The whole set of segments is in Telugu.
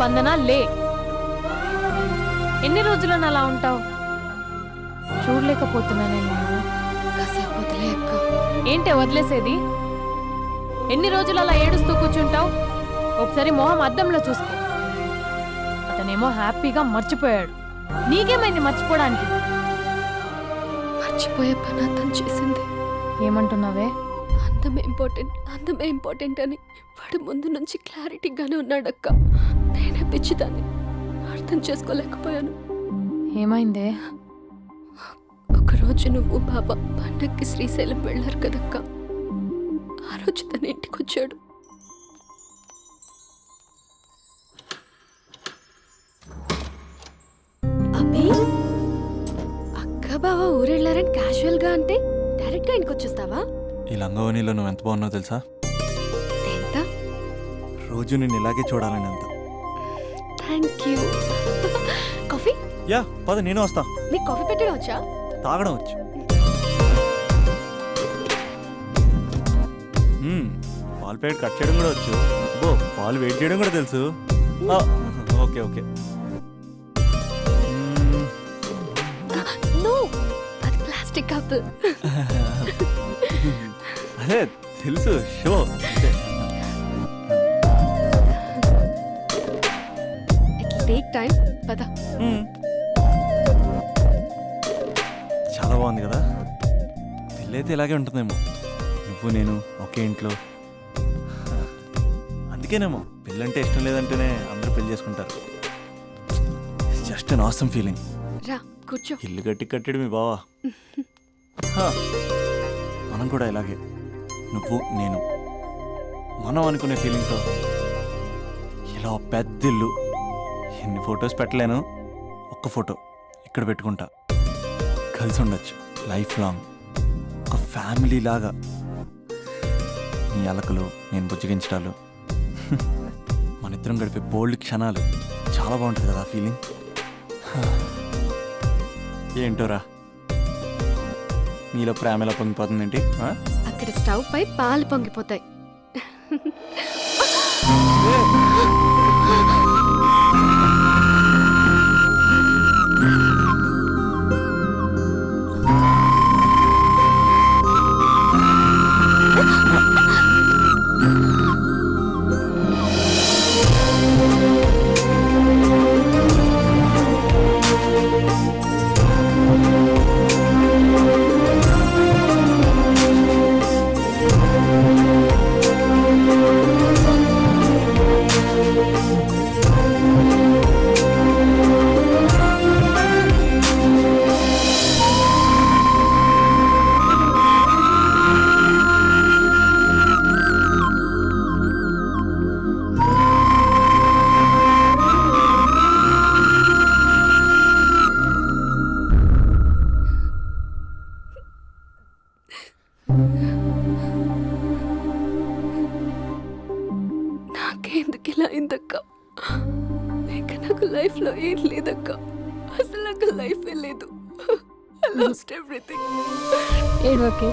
స్పందన లే. ఎన్ని రోజులను అలా ఉంటావు? చూడలేకపోతున్నా నేను. కాసేపు వదిలే అక్క. ఏంటే వదిలేసేది? ఎన్ని రోజులు అలా ఏడుస్తూ కూర్చుంటావు? ఒకసారి మొహం అద్దంలో చూసుకో. అతనేమో హ్యాపీగా మర్చిపోయాడు. నీకేమైంది మర్చిపోవడానికి? మర్చిపోయే పని అతను చేసింది. ఏమంటున్నావే? అందమే ఇంపార్టెంట్ అని వాడు ముందు నుంచి క్లారిటీగానే ఉన్నాడక్క. నేనే పిచ్చిదాన్ని అర్థం చేసుకోలేకపోయాను. ఏమైందే? ఒకరోజు నువ్వు బాబా పండక్కి శ్రీశైలం వెళ్ళారు కదక్క. ఆ రోజు తన ఇంటికి వచ్చాడు. అబ్బి, అక్క బావ ఊరెళ్ళారని క్యాజువల్ గా అంటే డైరెక్ట్ గా ఇంటికి వచ్చేస్తావా? ఈ లంగవనిలో నువ్వు ఎంత బాగున్నావు తెలుసా? ఎంత? రోజు నేను ఇలాగే చూడాలని అంత. Thank you. కాఫీ? యా పద, నేను వస్తా. నీకు కాఫీ పెట్టడం వచ్చా? తాగడం వచ్చు. పాలు ప్యాకెట్ కట్ చేయడం కూడా వచ్చు. పాలు వెయిట్ చేయడం కూడా తెలుసు. Okay okay. నో, అది ప్లాస్టిక్ కప్. అదే తెలుసు, షో. It take time. పద. చాలా బాగుంది కదా. పెళ్ళైతే ఇలాగే ఉంటుందేమో. నువ్వు నేను ఒకే ఇంట్లో. అందుకేనేమో పెళ్ళంటే ఇష్టం లేదంటేనే అందరూ పెళ్లి చేసుకుంటారు. Just an awesome feeling. రా కూర్చో. ఇల్లు కట్టాడు మీ బావా. మనం కూడా ఇలాగే, నువ్వు నేను, మనం అనుకునే ఫీలింగ్తో ఇలా పెద్ద ఇల్లు. ఎన్ని ఫొటోస్ పెట్టలేను, ఒక్క ఫోటో ఇక్కడ పెట్టుకుంటా. కలిసి ఉండొచ్చు లైఫ్ లాంగ్, ఒక ఫ్యామిలీ లాగా. నీ అలకలు, నేను బుజ్జగించడాలు, మన ఇద్దరం గడిపే బోల్డ్ క్షణాలు. చాలా బాగుంటుంది కదా ఆ ఫీలింగ్. ఏంటోరా, నీలో ప్రేమ ఎలా పొంగిపోతుందేంటి? అక్కడ స్టవ్ పై పాలు పొంగిపోతాయి. నాకెందుకు ఇలా అయిందక్క? ఇంకా నాకు లైఫ్ లో ఏం లేదక్క. అసలు నాకు లైఫే లేదు. I lost everything. ఏడవకే,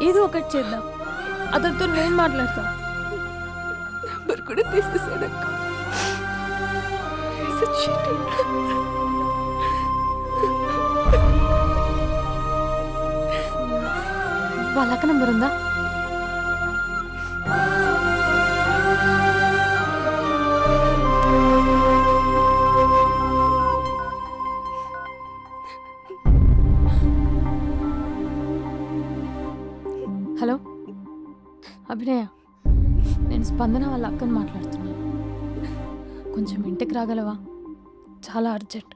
ఏదో ఒకటి చేద్దాం. అతనితో నేను మాట్లాడతా. నంబర్ కూడా తీసేసాడక్క. He's a cheater. వాళ్ళ అక్క నంబర్ ఉందా? హలో అభినయ, నేను స్పందన వాళ్ళ అక్కని మాట్లాడుతున్నాను. కొంచెం ఇంటికి రాగలవా? చాలా అర్జెంట్.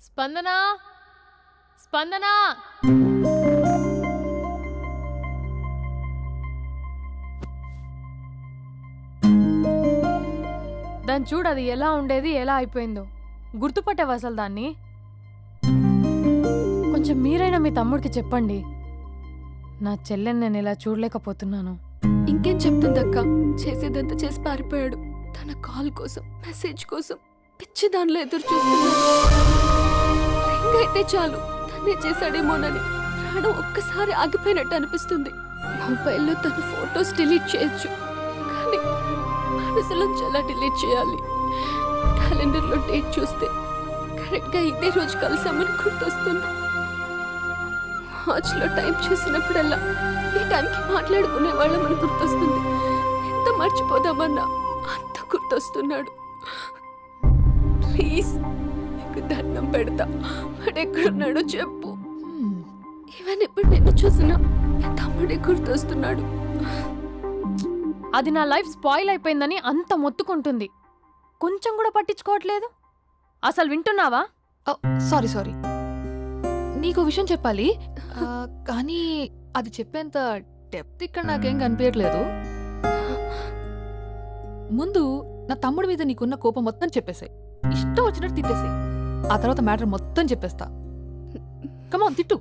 స్పందన, స్పందన. దాన్ని చూడు, అది ఎలా ఉండేది ఎలా అయిపోయిందో. గుర్తుపట్టావు అసలు దాన్ని? కొంచెం మీరైనా మీ తమ్ముడికి చెప్పండి. నా చెల్లెని నేను ఇలా చూడలేకపోతున్నాను. ఇంకేం చెప్తుందక్క? చేసేదంతా చేసి పారిపోయాడు. తన కాల్ కోసం, మెసేజ్ కోసం పిచ్చి దానిలో ఎదురు చూస్తున్నాడు. రింగ్ అయితే చాలు తనే చేశాడేమోనని ప్రాణం ఒక్కసారి ఆగిపోయినట్టు అనిపిస్తుంది. మొబైల్లో తన ఫొటోస్ డిలీట్ చేయొచ్చు, కానీ మనసులోంచి ఎలా డిలీట్ చేయాలి? క్యాలెండర్లో డేట్ చూస్తే కరెక్ట్గా ఇదే రోజు కలిసామని గుర్తొస్తుంది. వాచ్లో టైం చూసినప్పుడల్లా ఈ టైంకి మాట్లాడుకునే వాళ్ళమని గుర్తొస్తుంది. ఎంత మర్చిపోదామన్నా అంత గుర్తొస్తున్నాడు. ప్లీజ్ నీకు దండం పెడతా, వాడు ఎక్కడున్నాడో చెప్పు. ఈవెన్ ఇప్పుడు నిన్ను చూసినా నా తమ్ముడే గుర్తొస్తున్నాడు. అది నా లైఫ్ స్పాయిల్ అయిపోయిందని అంత మొత్తుకుంటుంది. కొంచెం కూడా పట్టించుకోవట్లేదు. అసలు వింటున్నావా? సారీ సారీ, నీకు విషయం చెప్పాలి, కానీ అది చెప్పేంత డెప్త్ ఇక్కడ నాకేం కనిపించట్లేదు. ముందు నా తమ్ముడి మీద నీకున్న కోపం మొత్తం చెప్పేసాయి, ఇష్టం వచ్చినట్టు తిట్టేసాయి. ఆ తర్వాత మ్యాటర్ మొత్తం చెప్పేస్తా. కమాన్ తిట్టు.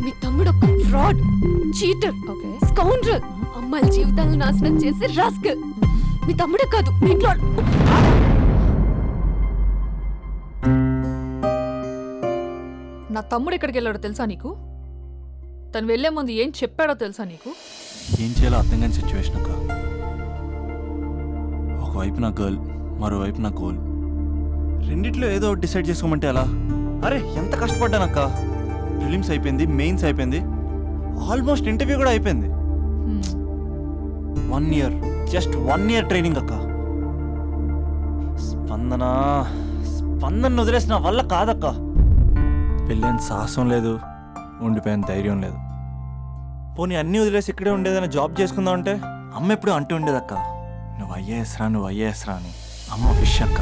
మీ తమ్ముడు ఒక ఫ్రాడ్, చీటర్, ఓకే, స్కౌండ్రల్, అమ్మాయిల జీవితాలను నాశనం చేసి రాస్కల్. మీ తమ్ముడే కాదు, మీ ఇంట్లో నా తమ్ముడు ఎక్కడికి వెళ్ళాడో తెలుసా నీకు? తను వెళ్లే ముందు ఏం చెప్పాడో తెలుసా నీకు? ఏం చేయాలో అర్థం కాని సిచ్యువేషన్ అక్క. ఒకవైపు నా గర్ల్, మరోవైపు నా గోల్. రెండిట్లో ఏదో ఒకటి డిసైడ్ చేసుకోమంటే ఎలా? అరే ఎంత కష్టపడ్డానక్క. ప్రిలిమ్స్ అయిపోయింది, మెయిన్స్ అయిపోయింది, ఆల్మోస్ట్ ఇంటర్వ్యూ కూడా అయిపోయింది. 1 year, జస్ట్ 1 year ట్రైనింగ్ అక్క. స్పందన వదిలేసిన వల్ల కాదక్క. పెళ్ళైన సాహసం లేదు, ఉండిపోయిన ధైర్యం లేదు. పోనీ అన్నీ వదిలేసి ఇక్కడే ఉండేదని జాబ్ చేసుకుందాం అంటే అమ్మ ఎప్పుడు అంటూ ఉండేదక్క, నువ్వు ఐఏఎస్ రా అని. అమ్మ ఫిష్ అక్క.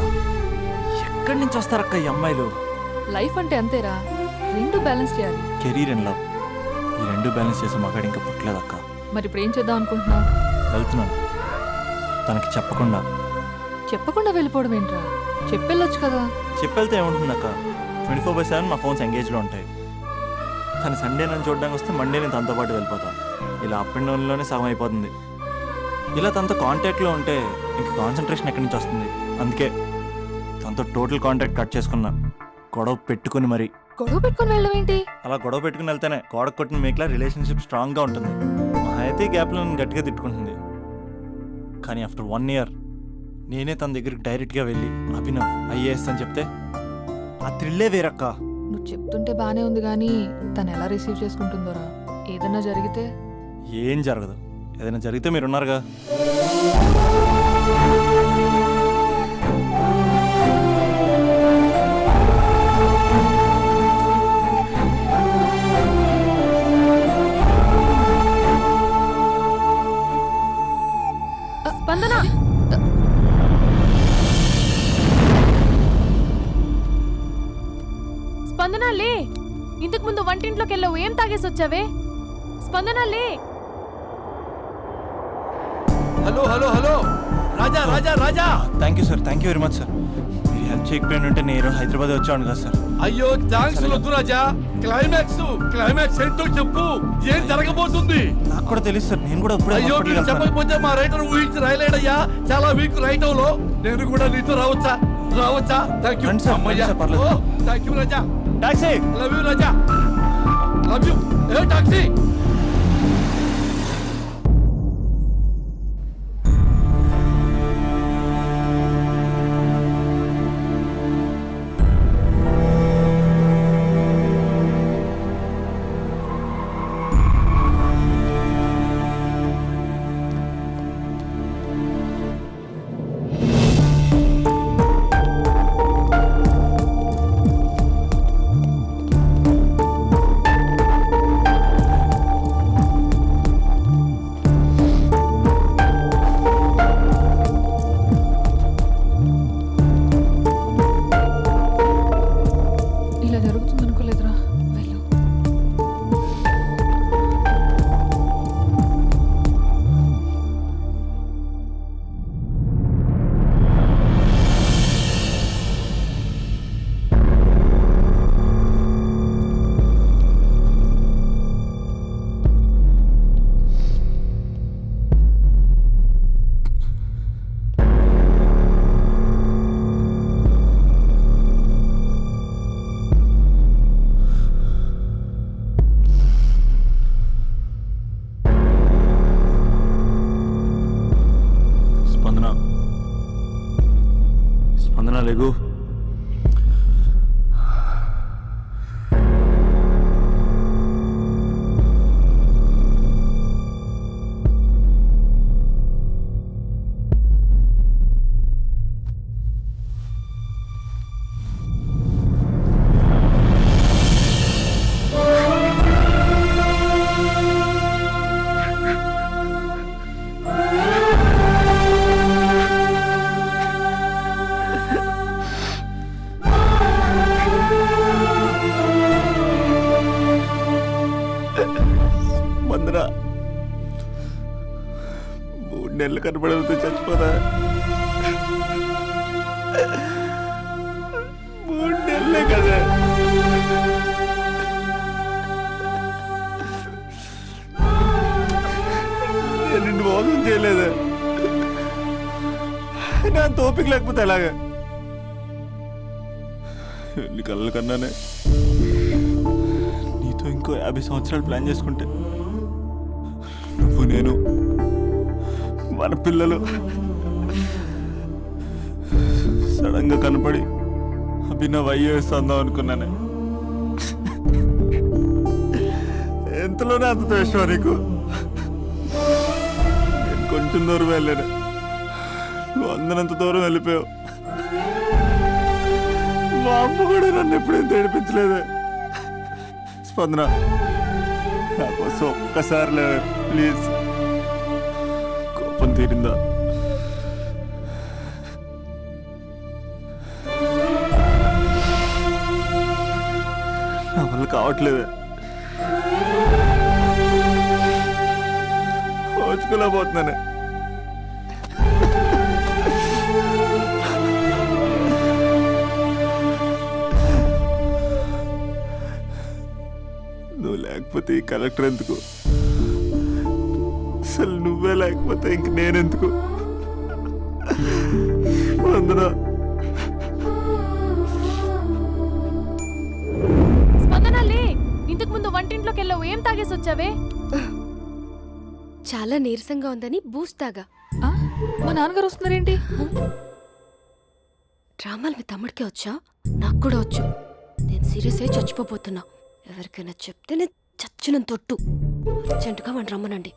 ఎక్కడి నుంచి వస్తారక్క ఈ అమ్మాయిలు? లైఫ్ అంటే అంతేరా, రెండు బ్యాలెన్స్ చేయాలి. కెరీర్ అండ్ లవ్, ఈ రెండు బ్యాలెన్స్ చేసే మగాడు ఇంకా పుట్టలేదక్క. మరి ఇప్పుడు ఏం చేద్దాం అనుకుంటున్నావు? వెళ్తున్నాను, తనకి చెప్పకుండా వెళ్ళిపోవడం ఏంట్రా? చెప్పెళ్ళొచ్చు కదా. చెప్పెళ్తే ఏముంటుందక్క, 24/7 మా ఫోన్స్ ఎంగేజ్లో ఉంటాయి. తను సండే నన్ను చూడడానికి వస్తే మండే నేను తనతో పాటు వెళ్ళిపోతాను. ఇలా అప్ అండ్ డౌన్లోనే సగం అయిపోతుంది. ఇలా తనతో కాంటాక్ట్లో ఉంటే ఇంకా కాన్సన్ట్రేషన్ ఎక్కడి నుంచి వస్తుంది? అందుకే తనతో టోటల్ కాంటాక్ట్ కట్ చేసుకున్నా, గొడవ పెట్టుకుని మరి. గొడవ పెట్టుకుని వెళ్ళడం ఏంటి? అలా గొడవ పెట్టుకుని వెళ్తేనే గోడ కొట్టిన మేకలా రిలేషన్షిప్ స్ట్రాంగ్గా ఉంటుంది. మా అయితే గ్యాప్లో నన్ను గట్టిగా తిట్టుకుంటుంది. కానీ ఆఫ్టర్ 1 year నేనే తన దగ్గరికి డైరెక్ట్గా వెళ్ళి అభినవ్ ఐఏఎస్ అని చెప్తే ఆ థ్రిల్లే వేరక్క. నువ్వు చెప్తుంటే బానే ఉంది, కానీ తను ఎలా రిసీవ్ చేసుకుంటుందోరా? ఏదన్నా జరిగితే? ఏం జరగదు, ఏదైనా జరిగితే మీరున్నారుగా. స్పందన, స్పందన లే. ఇంతకు ముందు వంటింట్లోకి వెళ్ళావు, ఏం తాగేసి వచ్చావే? స్పందన లే. Hello hello hello, Raja Raja Raja. Thank you sir, thank you very much sir. మీరు హెల్ప్ చేయకపోయిన ఉంటే నేను హైదరాబాద్ వచ్చాను కదా సార్. అయ్యో థ్యాంక్స్ వద్దు రాజా. క్లైమాక్స్ ఏంటో చెప్పు, ఏం జరగబోతుంది? నాకు కూడా తెలుసు సార్, నేను కూడా ఇప్పుడే అయ్యో hospital మీరు వెళ్తున్నాను. చెప్పకపోతే మా రైటర్ ఊహించి రాయలేడయ్యా. చాలా వీక్ రైటంలో నేను కూడా నీతో రావచ్చా? థ్యాంక్ యూ రండి సార్, రండి సార్, పర్లేదు. Thank you Raja. Taxi. Love you Raja, love you. ఏ టాక్సీ. లెగు. మందన 3 నెలలు కనపడకపోతే చచ్చిపోదా? 3 నెలలే కదా. నేను నిన్ను మోసం చేయలేదు. నా తోపిక లేకపోతే ఎలాగా? ఎన్ని కళ్ళ కన్నానే నీతో ఇంకో 50 సంవత్సరాలు ప్లాన్ చేసుకుంటే నువ్వు నేను మన పిల్లలు సడన్ గా కనపడి అభినవ్ ఐఏఎస్ అందాం అనుకున్నానే. ఎంతలోనే అంత ద్వేషం నీకు. నేను కొంచెం దూరం వెళ్ళాను, నువ్వు అందనంత దూరం వెళ్ళిపోయావు. మా అమ్మ కూడా నన్ను ఎప్పుడేం ఏడిపించలేదే. స్పందన, నా కోసం ఒక్కసారి లేవే ప్లీజ్. కోపం తీరిందా? నా వల్ల కావట్లేదే. ఓచుకోలేకపోతున్నానే. నువ్వు లేకపోతే ఈ కలెక్టర్ ఎందుకు? అసలు నువ్వే లేకపోతే ఇంక నేనెందుకు? వందనా. స్పందన లే, ఇంతకు ముందు వంటింట్లోకి వెళ్ళావు, ఏం తాగేసి వచ్చావే? చాలా నీరసంగా ఉందని బూస్ట్ తాగా. ఆ? మా నాన్నగారు వస్తున్నారేంటి? డ్రామాలు మీ తమ్ముడికే వచ్చా? నాకు కూడా వచ్చు. నేను సీరియస్ అయి చచ్చిపోతున్నా. ఎవరికైనా చెప్తే నేను చచ్చిన తొట్టు. అర్జెంటుగా వాడిని రమ్మనండి.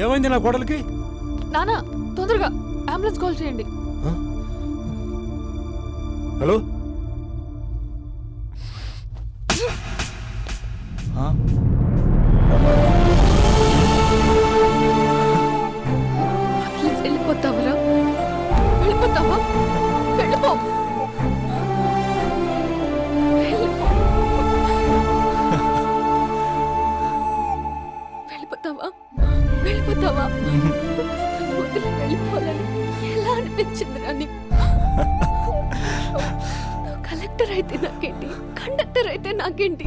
ఏమైంది నా కోడలికి? నానా, తొందరగా అంబులెన్స్ కాల్ చేయండి. హలో, ప్లీజ్ వెళ్ళిపోతావరా? వెళ్ళిపోతావా? వెళ్ళిపో. వెళ్ళిపోతావా? వెళ్ళిపోతావా? వదిలి వెళ్ళిపోవాలని ఎలా అనిపించిందిరా నీకు? కలెక్టర్ అయితే నాకేంటి, కండక్టర్ అయితే నాకేంటి?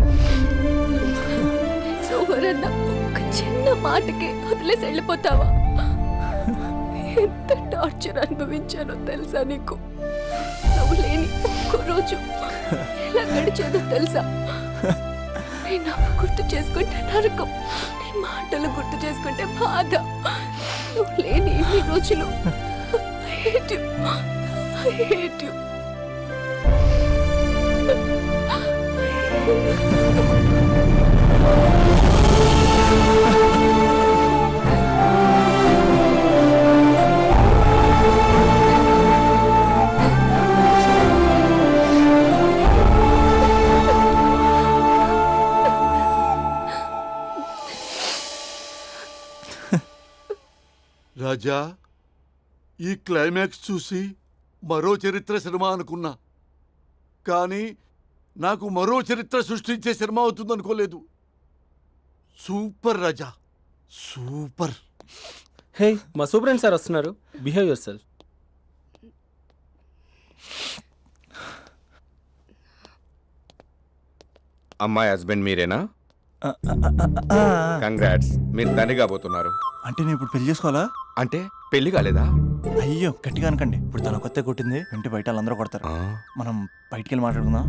సోమరన్న ఒక చిన్న మాటకి వదిలేసి వెళ్ళిపోతావా? ఎంత టార్చర్ అనుభవించానో తెలుసా నీకు? నువ్వు లేని ఒక్కో రోజు ఎలా గడిచేదో తెలుసా? నీ నవ్వు గుర్తు చేసుకుంటే నరకం, నీ మాటలు గుర్తు చేసుకుంటే బాధ. నువ్వు లేని ఇన్ని రోజులు I hate you. I hate you. రాజా, ఈ క్లైమాక్స్ చూసి మరో చరిత్ర సినిమా అనుకున్నా, కానీ నాకు మరో చరిత్ర సృష్టించే సినిమా అవుతుందనుకోలేదు. సూపర్ రాజా, సూపర్. హే, మా సూపరెంట్ సార్ వస్తున్నారు. Behave your self. అమ్మాయి హస్బెండ్ మీరేనా? కంగ్రాట్స్, మీరు తండ్రి కాబోతున్నారు. అంటే నేను ఇప్పుడు పెళ్లి చేసుకోవాలా? అంటే పెళ్లి కాలేదా? అయ్యో గట్టిగా అనకండి. ఇప్పుడు తన కొత్త కొట్టింది, ఇంటి బయట వాళ్ళందరూ కొడతారు. మనం బయటికి వెళ్ళి మాట్లాడుకుందాం.